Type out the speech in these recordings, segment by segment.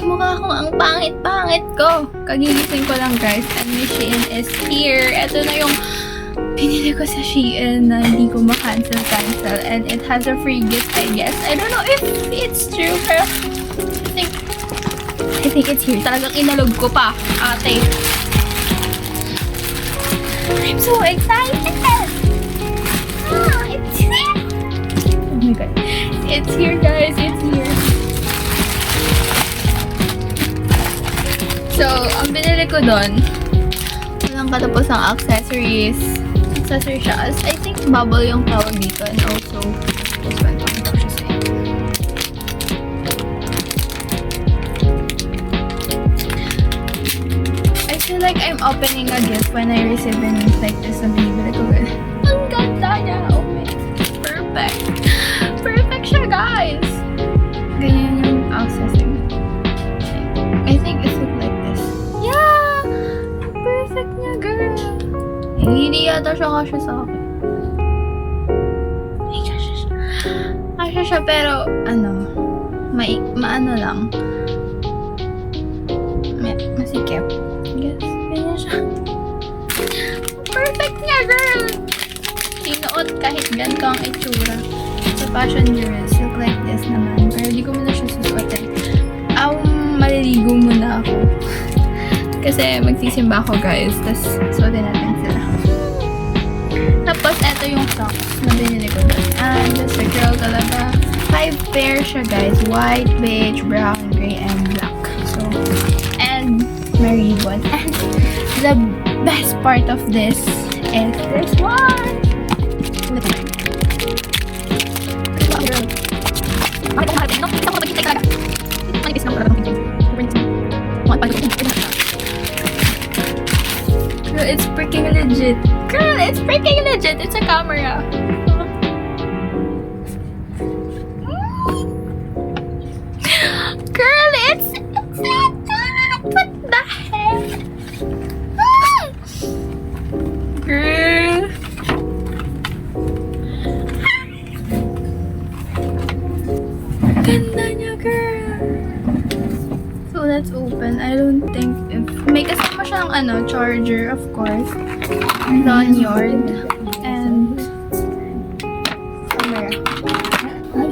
mukha akong ang pangit-pangit ko. Kagigising ko lang guys, and my Shein is here. Ito na yung pinili ko sa Shein na hindi ko ma-cancel, and it has a free gift, I guess. I don't know if it's true, pero I think it's here. Talagang inalog ko pa, ate. I'm so excited! It's here! Oh my god. It's here, guys. It's here. So, ang binili ko doon, walang katapos ang accessories. Accessory siya. As I think bubble yung tawag dito. And also, this one. Pakita ko siya sa'yo. I feel like I'm opening a gift when I receive a news like this. Ang binibili ko ganun. Ang ganda niya. Oh my god. Perfect. Perfect siya, guys. Ganyan yung accessory. I think it's like this. Yeah! Perfect niya, girl. Hindi yata siya kasya sa akin. Ay, kasya siya. Kasya siya, pero, maano lang. Masikip. Yes, ganyan siya. Perfect niya, girl! Sinuot kahit ganito ang itsura. Sa fashion bureaus, look like this naman. Pero di ko muna siya susuotin. Maliligo muna ako. Kasi magsisimba ako, guys. Tapos, suotin natin sila. Tapos, eto yung socks na binili ko doon. And, just a girl talaga. 5 pairs siya, guys. White, beige, brown, gray, and black. So, and my ribbon. And, the best part of this is this one! Look at it. Girl, it's freaking legit. Girl, it's freaking legit. It's a camera. Girl, it's what the heck? Girl. Ganda niya, girl. So, let's open. I don't think if... May kasama siyang, charger, of course. Lanyard. And... camera.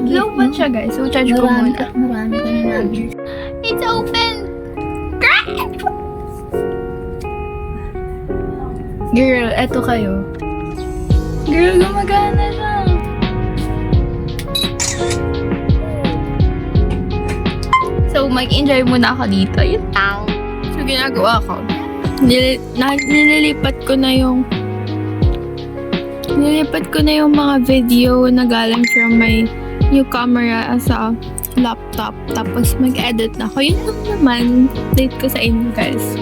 Low pa siya, guys. So, charge ko muna. Marami ka na lang. It's open! Girl! Girl, eto kayo. Girl, gumagana siya. So, mag-enjoy muna ako dito. Yun lang. So, ginagawa ko. Nililipat ko na yung mga video na galing from my new camera sa laptop. Tapos, mag-edit na ako. Yun lang naman. Update ko sa inyo, guys.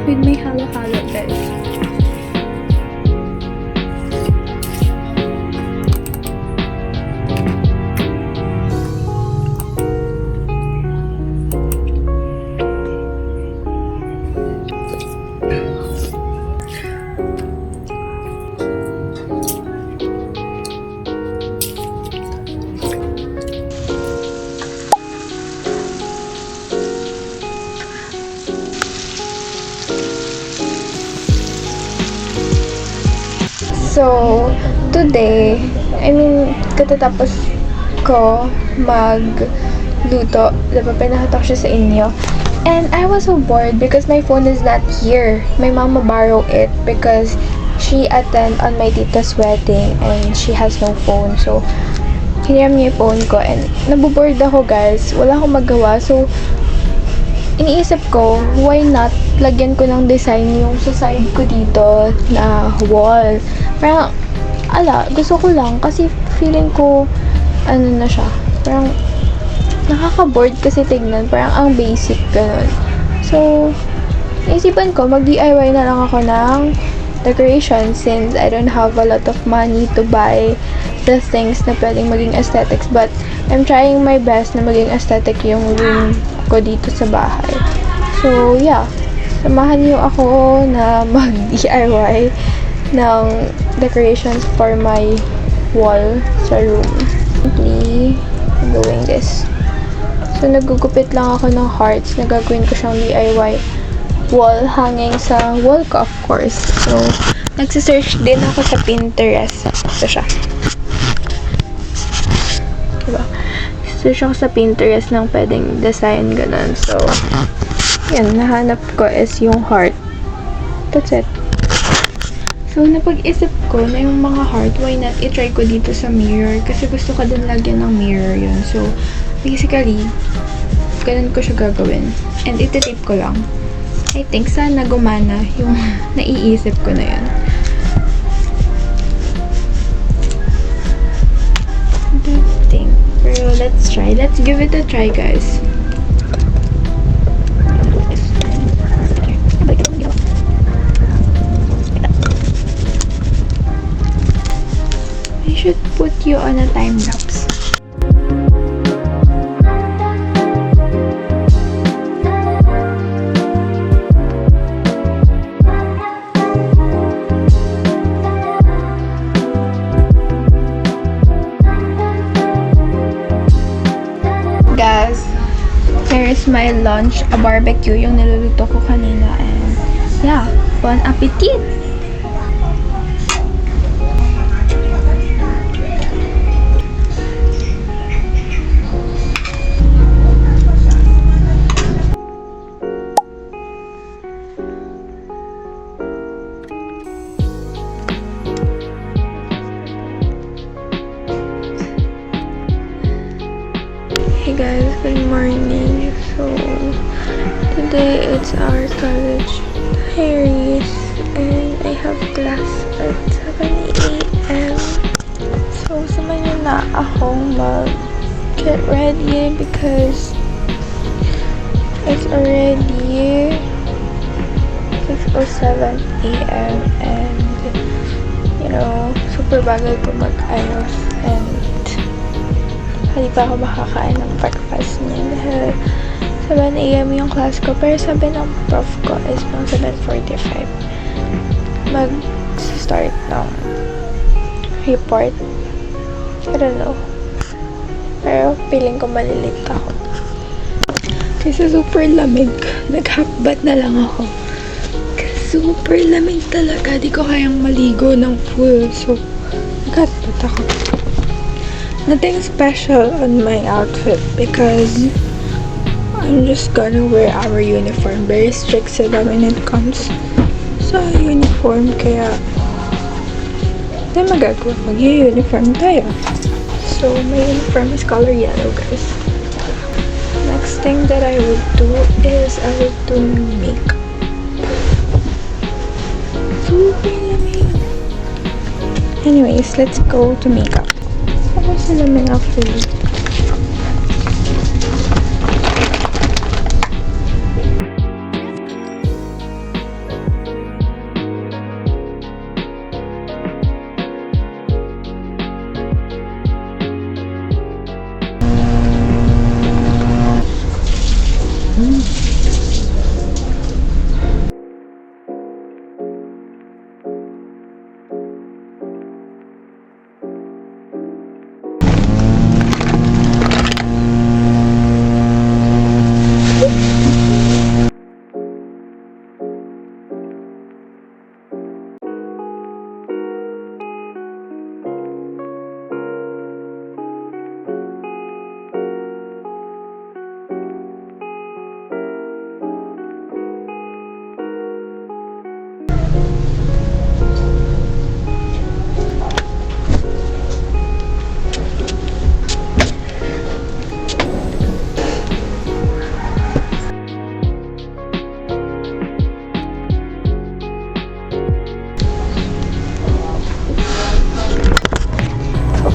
With my halo-halo, guys. So, today, katatapos ko magluto. Diba, pinahatak siya sa inyo. And I was so bored because my phone is not here. My mama borrowed it because she attended on my tita's wedding and she has no phone. So, hiniram niya yung phone ko and naboboard ako, guys. Wala akong magawa. So, iniisip ko, why not lagyan ko ng design yung sa side ko dito na wall. Parang, gusto ko lang kasi feeling ko, na siya. Parang, nakaka-bored kasi tignan. Parang ang basic, ganun. So, naisipan ko, mag-DIY na lang ako ng decoration since I don't have a lot of money to buy the things na pwedeng maging aesthetics. But, I'm trying my best na maging aesthetic yung room ko dito sa bahay. So, yeah. samahan niyo ako na mag-DIY ng decorations for my wall sa room. Simply doing this. So, nagugupit lang ako ng hearts na gagawin ko siyang DIY wall hanging sa wall ko, of course. So, nagsisearch din ako sa Pinterest. Ito siya. Diba? Search ako sa Pinterest ng pwedeng design, ganun. So, yan, nahanap ko is yung heart. That's it. So, napag-isip ko na yung mga heart, why not i-try ko dito sa mirror? Kasi gusto ko din lagyan ng mirror yun. So, basically, ganun ko siya gagawin. And iti-tape ko lang. I think sana gumana yung naiisip ko na yun. I don't think. Pero let's try. Let's give it a try, guys. I should put you on a time lapse. Guys, here is my lunch, a barbecue, yung niluluto ko kanina, and yeah, bon appetit! Hey guys, good morning. So, today it's our college diaries and I have class at 7 a.m. So, samahan niyo na akong get ready because it's already 6:07 a.m. and you know, super bagal ko mag-ayos and hindi pa ako makakain ng breakfast niya dahil 7 a.m. yung class ko, pero sabi ng prof ko is pang 7:45 mag-start ng report. I don't know, pero feeling ko malilate ako kasi super lamig. Nag-half-bath na lang ako kasi super lamig talaga, di ko kayang maligo ng pool, so nag-half-bath ako. Nothing special on my outfit because I'm just gonna wear our uniform. Very strict sila when it comes sa uniform, kaya hindi magagawa, mag-uniform tayo. So, my uniform is color yellow, guys. Next thing that I would do is I would do makeup. Super lamig. Anyways, let's go to makeup. Sa lamig actually.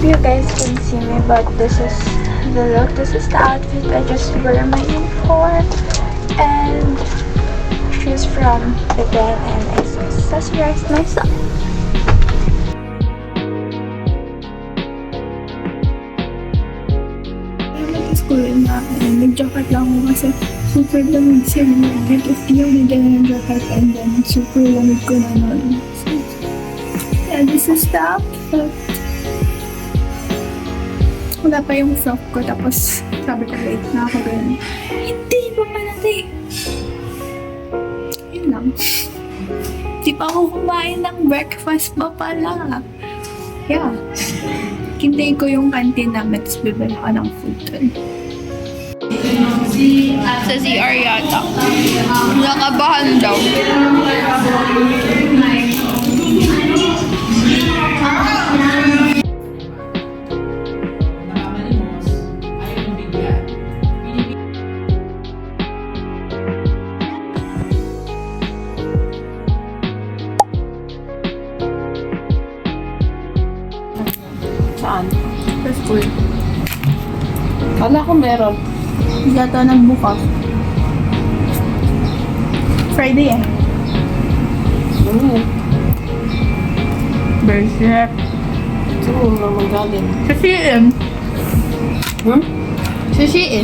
You guys can see me, but this is the look. This is the outfit. I just wear my uniform and shoes from the brand, and I accessorized myself. School namin, nag-jacket lang ako kasi super lamig siya. Like, if di ako nagdala ng jacket and then super lamig ko na nun. So, yeah, this is the outfit. Wala pa yung frock ko, tapos sabi ko late na ako ganun. Hindi pa pala, te. Yun lang. Di pa ako kumain ng breakfast pa pala. Yeah. Hintayin ko yung canteen namin, tapos bibili ko ng food dun. Sa CR yata. Nakabahan daw. Saan? Sa school. Kala ko meron. Yata nagbukas. Friday eh. Berserk. Saan mo naman galing? Sa CM. Hmm? Sa CM.